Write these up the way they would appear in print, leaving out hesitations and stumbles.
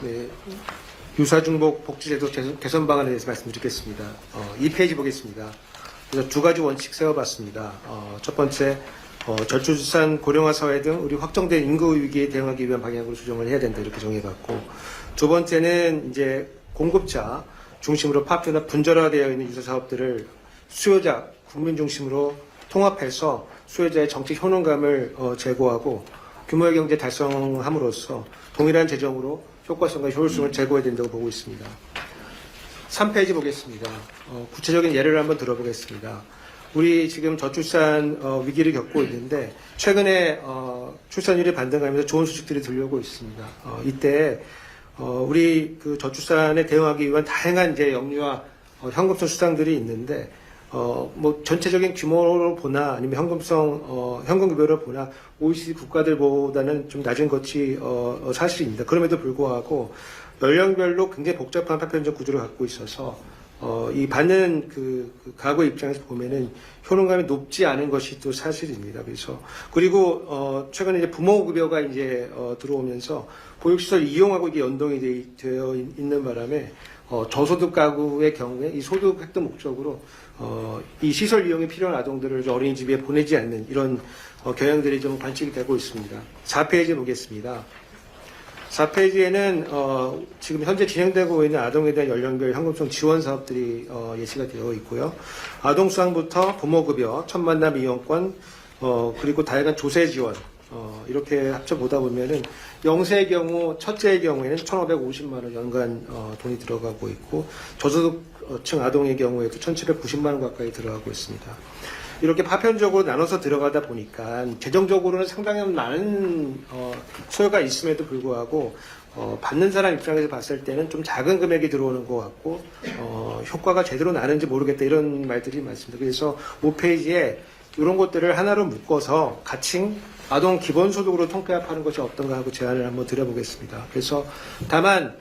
네, 유사중복 복지제도 개선 방안에 대해서 말씀드리겠습니다. 2페이지 보겠습니다. 그래서 두 가지 원칙 세워봤습니다. 첫 번째, 저출산 고령화 사회 등 우리 확정된 인구 위기에 대응하기 위한 방향으로 조정을 해야 된다 이렇게 정해봤고, 두 번째는 이제 공급자 중심으로 파업이나 분절화되어 있는 유사 사업들을 수요자 국민 중심으로 통합해서 수요자의 정책 효능감을 제고하고 규모의 경제 달성함으로써 동일한 재정으로 효과성과 효율성을 제고해야 된다고 보고 있습니다. 3페이지 보겠습니다. 구체적인 예를 한번 들어보겠습니다. 우리 지금 저출산 위기를 겪고 있는데 최근에 출산율이 반등하면서 좋은 소식들이 들려오고 있습니다. 이때 우리 그 저출산에 대응하기 위한 다양한 이제 영유아 현금성 수당들이 있는데 뭐 전체적인 규모로 보나 아니면 현금급여로 보나 OECD 국가들보다는 좀 낮은 것이 사실입니다. 그럼에도 불구하고 연령별로 굉장히 복잡한 파편적 구조를 갖고 있어서 이 받는 그 가구 입장에서 보면은 효능감이 높지 않은 것이 또 사실입니다. 그래서 그리고 최근에 이제 부모급여가 이제 들어오면서 보육시설 이용하고 이게 연동이 되어 있는 바람에 저소득 가구의 경우에 이 소득 획득 목적으로 이 시설 이용이 필요한 아동들을 어린이집에 보내지 않는 이런 경향들이 좀 관측이 되고 있습니다. 4페이지 보겠습니다. 4페이지에는 지금 현재 진행되고 있는 아동에 대한 연령별 현금성 지원 사업들이 예시가 되어 있고요. 아동 수당부터 부모급여, 첫 만남 이용권, 그리고 다양한 조세 지원 이렇게 합쳐보다 보면은 영세의 경우 첫째의 경우에는 1,550만 원 연간 돈이 들어가고 있고 저소득층 아동의 경우에도 1,790만 원 가까이 들어가고 있습니다. 이렇게 파편적으로 나눠서 들어가다 보니까 재정적으로는 상당히 많은 소요가 있음에도 불구하고 받는 사람 입장에서 봤을 때는 좀 작은 금액이 들어오는 것 같고 효과가 제대로 나는지 모르겠다 이런 말들이 많습니다. 그래서 5페이지에 이런 것들을 하나로 묶어서 가칭 아동 기본소득으로 통폐합하는 것이 어떤가 하고 제안을 한번 드려보겠습니다. 그래서 다만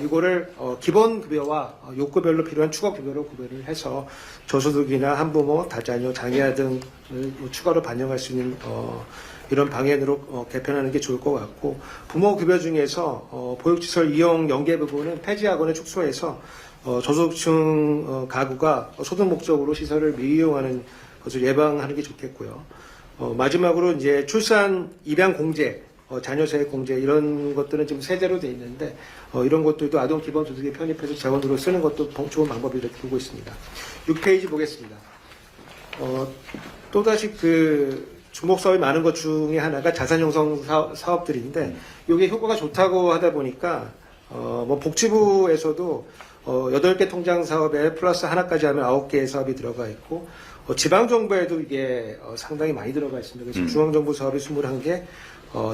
이거를 기본급여와 요건별로 필요한 추가급여로 구별을 해서 저소득이나 한부모, 다자녀, 장애아 등을 추가로 반영할 수 있는 이런 방향으로 개편하는 게 좋을 것 같고, 부모급여 중에서 보육시설 이용 연계 부분은 폐지하거나 축소해서 저소득층 가구가 소득 목적으로 시설을 미이용하는 것을 예방하는 게 좋겠고요. 마지막으로 이제 출산 입양 공제, 자녀세액 공제 이런 것들은 지금 세제로 돼 있는데 이런 것들도 아동 기본소득에 편입해서 자원으로 쓰는 것도 좋은 방법이라고 보고 있습니다. 6페이지 보겠습니다. 또다시 그 주목 사업이 많은 것 중에 하나가 자산 형성 사업들인데 이게 효과가 좋다고 하다 보니까 뭐 복지부에서도 8개 통장 사업에 플러스 하나까지 하면 9개의 사업이 들어가 있고 지방정부에도 이게 상당히 많이 들어가 있습니다. 그래서 중앙정부 사업이 21개,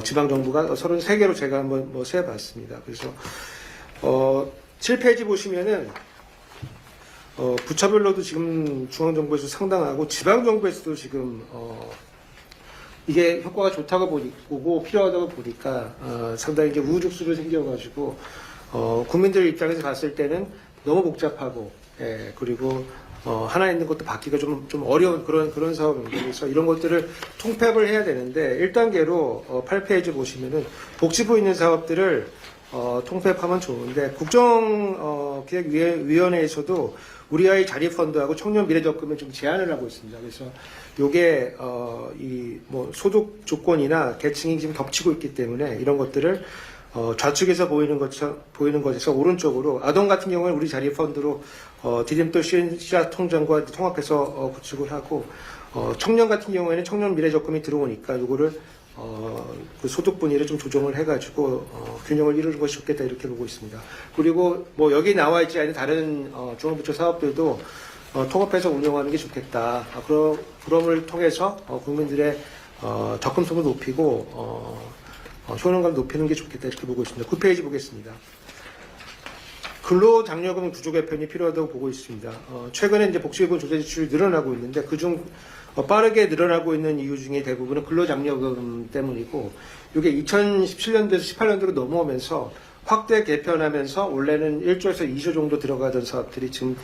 지방정부가 33개로 제가 한번 세어봤습니다. 그래서 7페이지 보시면은 부처별로도 지금 중앙정부에서 상당하고 지방정부에서도 지금 이게 효과가 좋다고 보고 필요하다고 보니까 상당히 이제 우후죽순으로 생겨가지고 국민들 입장에서 봤을 때는 너무 복잡하고 그리고 하나 있는 것도 받기가 좀 어려운 그런 사업입니다. 그래서 이런 것들을 통폐합을 해야 되는데 1단계로 8페이지 보시면은 복지부 있는 사업들을 통폐합하면 좋은데 국정기획위원회에서도 우리 아이 자립펀드하고 청년 미래적금을 좀 제한을 하고 있습니다. 그래서 요게 이 뭐 소득 조건이나 계층이 지금 겹치고 있기 때문에 이런 것들을 좌측에서 보이는 것에서 오른쪽으로 아동 같은 경우는 우리 자립펀드로 디딤돌 씨앗 통장과 통합해서 구축을 하고 청년 같은 경우에는 청년 미래적금이 들어오니까 이거를 그 소득 분위를 좀 조정을 해가지고 균형을 이루는 것이 좋겠다 이렇게 보고 있습니다. 그리고 뭐 여기 나와 있지 않은 다른 중앙부처 사업들도 통합해서 운영하는 게 좋겠다. 그럼을 통해서 국민들의 접근성을 높이고 효능감을 높이는 게 좋겠다 이렇게 보고 있습니다. 9페이지 보겠습니다. 근로장려금 구조 개편이 필요하다고 보고 있습니다. 최근에 이제 복지부분 조세 지출이 늘어나고 있는데 그중 빠르게 늘어나고 있는 이유 중에 대부분은 근로장려금 때문이고 이게 2017년도에서 18년도로 넘어오면서 확대 개편하면서 원래는 1조에서 2조 정도 들어가던 사업들이 지금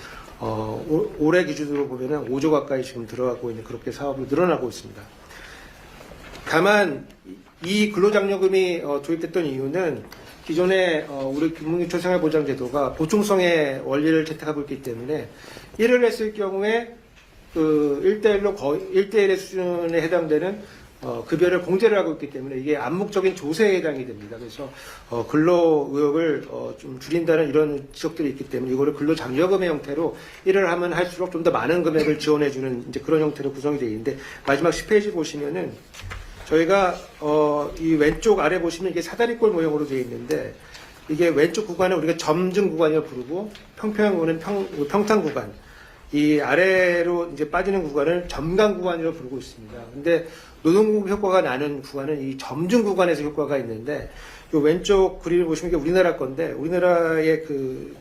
올해 기준으로 보면은 5조 가까이 지금 들어가고 있는 그렇게 사업이 늘어나고 있습니다. 다만 이 근로장려금이 도입됐던 이유는 기존의 우리 국민초생활보장제도가 보충성의 원리를 채택하고 있기 때문에 일을 했을 경우에 그 1대1로 거의 1대1의 수준에 해당되는 급여를 공제를 하고 있기 때문에 이게 암묵적인 조세에 해당이 됩니다. 그래서 근로 의욕을 좀 줄인다는 이런 지적들이 있기 때문에 이거를 근로장려금의 형태로 일을 하면 할수록 좀 더 많은 금액을 지원해주는 이제 그런 형태로 구성이 되어 있는데 마지막 10페이지 보시면은 저희가 이 왼쪽 아래 보시면 이게 사다리꼴 모형으로 되어 있는데 이게 왼쪽 구간을 우리가 점증 구간이라고 부르고 평평한 구간은 평탄 구간, 이 아래로 이제 빠지는 구간을 점강 구간이라고 부르고 있습니다. 근데 노동공급 효과가 나는 구간은 이 점증 구간에서 효과가 있는데 이 왼쪽 그림을 보시면 이게 우리나라 건데 우리나라의 그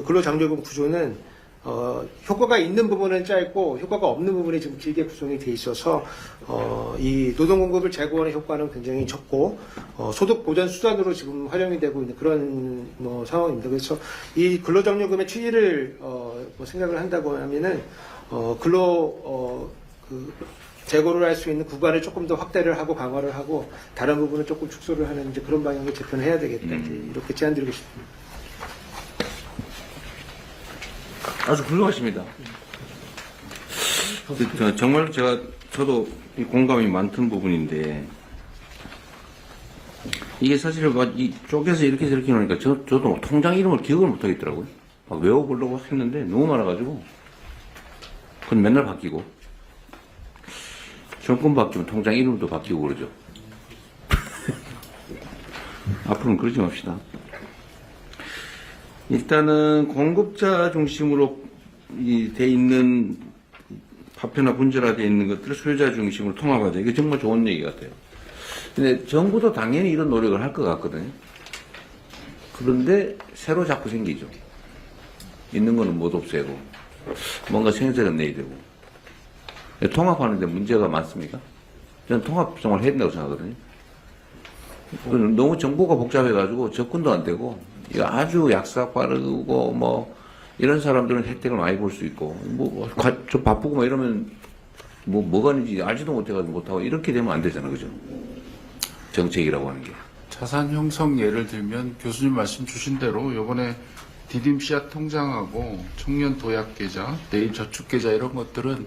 근로장려금 구조는 효과가 있는 부분은 짧고 효과가 없는 부분이 좀 길게 구성이 돼 있어서 이 노동공급을 제고하는 효과는 굉장히 적고 소득 보전 수단으로 지금 활용이 되고 있는 그런 상황입니다. 그래서 이 근로장려금의 취지를 생각을 한다고 하면은 재고를 할 수 있는 구간을 조금 더 확대를 하고 강화를 하고 다른 부분은 조금 축소를 하는 이제 그런 방향으로 재편해야 되겠다. 이렇게 제안드리고 싶습니다. 아주 훌륭하십니다. 정말 저도 공감이 많던 부분인데 이게 사실 이 쪼개서 이렇게 저렇게 놓으니까 저도 통장 이름을 기억을 못 하겠더라고요. 막 외워보려고 했는데 너무 많아가지고 그건 맨날 바뀌고 정권 바뀌면 통장 이름도 바뀌고 그러죠. 앞으로는 그러지 맙시다. 일단은 공급자 중심으로 돼 있는 파편화 분절화되어 있는 것들을 소유자 중심으로 통합하자. 이게 정말 좋은 얘기 같아요. 근데 정부도 당연히 이런 노력을 할 것 같거든요. 그런데 새로 자꾸 생기죠. 있는 거는 못 없애고 뭔가 생색은 내야 되고. 통합하는데 문제가 많습니까? 저는 통합 정말 해야 된다고 생각하거든요. 너무 정보가 복잡해가지고 접근도 안 되고 이거 아주 약삭 빠르고 뭐 이런 사람들은 혜택을 많이 볼 수 있고 좀 바쁘고 뭐 이러면 뭐가 있는지 알지도 못해가지고 못하고 이렇게 되면 안 되잖아, 그죠? 정책이라고 하는 게. 자산 형성 예를 들면 교수님 말씀 주신 대로 요번에 디딤 씨앗 통장하고 청년 도약 계좌, 내일 저축 계좌 이런 것들은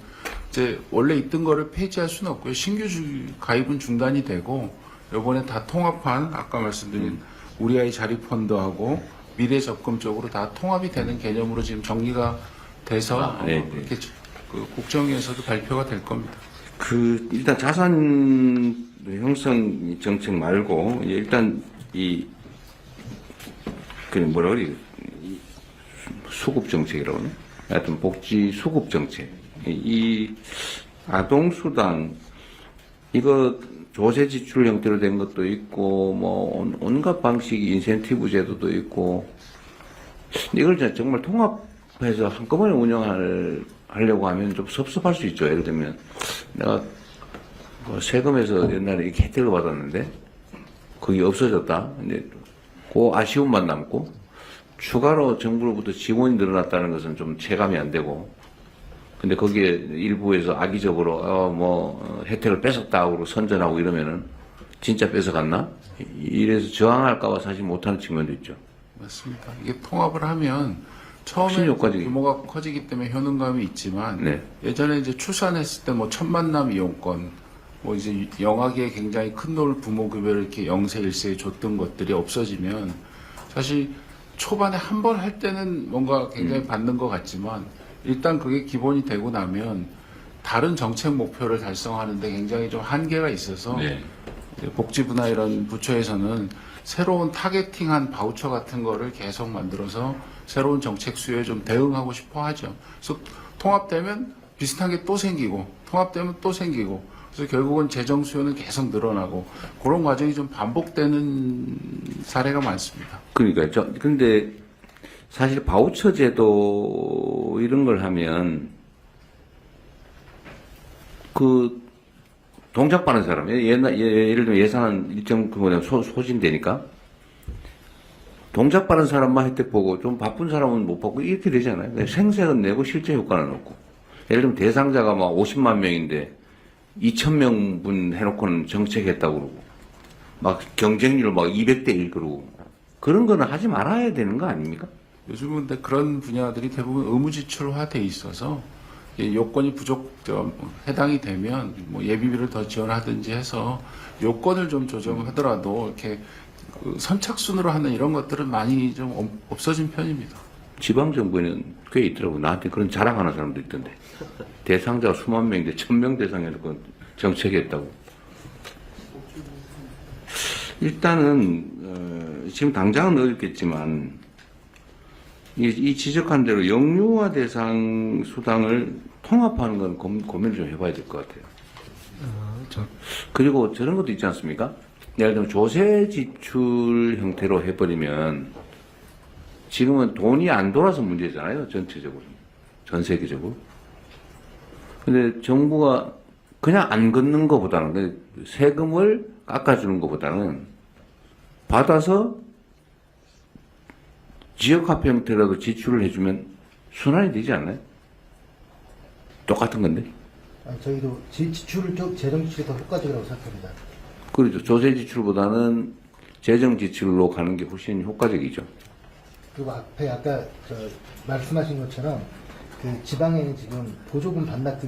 이제 원래 있던 거를 폐지할 수는 없고요. 신규 가입은 중단이 되고 요번에 다 통합한 아까 말씀드린 우리 아이 자립 펀드하고 미래 적금 쪽으로 다 통합이 되는 개념으로 지금 정리가 돼서 이렇게 그 국정에서도 발표가 될 겁니다. 일단 자산 형성 정책 말고 일단 뭐라 그래 수급 정책이라고 하나? 하여튼 복지 수급 정책. 이 아동수당 이거 조세 지출 형태로 된 것도 있고 뭐 온갖 방식의 인센티브 제도도 있고 이걸 정말 통합해서 한꺼번에 운영하려고 하면 좀 섭섭할 수 있죠. 예를 들면 내가 세금에서 옛날에 이렇게 혜택을 받았는데 그게 없어졌다. 근데 그 아쉬움만 남고 추가로 정부로부터 지원이 늘어났다는 것은 좀 체감이 안 되고 근데 거기에 일부에서 악의적으로 혜택을 뺏었다고 선전하고 이러면은 진짜 뺏어갔나? 이래서 저항할까봐 사실 못하는 측면도 있죠. 맞습니다. 이게 통합을 하면 처음에 규모가 커지기 때문에 효능감이 있지만 네. 예전에 이제 출산했을 때 뭐 천만남 이용권 뭐 이제 영아기에 굉장히 큰 돈을 부모급여를 이렇게 0세 1세에 줬던 것들이 없어지면 사실 초반에 한 번 할 때는 뭔가 굉장히 받는 것 같지만 일단 그게 기본이 되고 나면 다른 정책 목표를 달성하는데 굉장히 좀 한계가 있어서 복지부나 이런 부처에서는 새로운 타겟팅한 바우처 같은 거를 계속 만들어서 새로운 정책 수요에 좀 대응하고 싶어 하죠. 그래서 통합되면 비슷한 게 또 생기고 통합되면 또 생기고 그래서 결국은 재정 수요는 계속 늘어나고 그런 과정이 좀 반복되는 사례가 많습니다. 그러니까 근데 사실 바우처 제도 이런 걸 하면 동작 받는 사람 예를 들면 예산은 일정 규모에 소진되니까 동작 받는 사람만 혜택 보고 좀 바쁜 사람은 못 받고 이렇게 되잖아요. 생색은 내고 실제 효과는 없고 예를 들면 대상자가 막 50만 명인데 2,000명 분 해놓고는 정책했다고 그러고 막 경쟁률 막 200대 1 그러고 그런 거는 하지 말아야 되는 거 아닙니까? 요즘은 근데 그런 분야들이 대부분 의무지출화돼 있어서 이게 요건이 해당이 되면 뭐 예비비를 더 지원하든지 해서 요건을 좀 조정하더라도 이렇게 그 선착순으로 하는 이런 것들은 많이 좀 없어진 편입니다. 지방정부에는 꽤 있더라고. 나한테 그런 자랑하는 사람도 있던데. 대상자가 수만 명인데 1000명 대상해놓고 정책했다고. 일단은 지금 당장은 어렵겠지만 이 지적한 대로 영유아 대상 수당을 통합하는 건 고민을 좀 해봐야 될 것 같아요. 그리고 저런 것도 있지 않습니까? 예를 들면 조세 지출 형태로 해버리면 지금은 돈이 안 돌아서 문제잖아요. 전체적으로. 전 세계적으로. 근데 정부가 그냥 안 걷는 것보다는 세금을 깎아주는 것보다는 받아서 지역화폐 형태라도 지출을 해주면 순환이 되지 않나요? 똑같은 건데. 저희도 지출 쪽 재정 지출이 더 효과적이라고 생각합니다. 그렇죠. 조세 지출보다는 재정 지출로 가는 게 훨씬 효과적이죠. 그리고 앞에 아까 말씀하신 것처럼 그 지방에는 지금 보조금 반납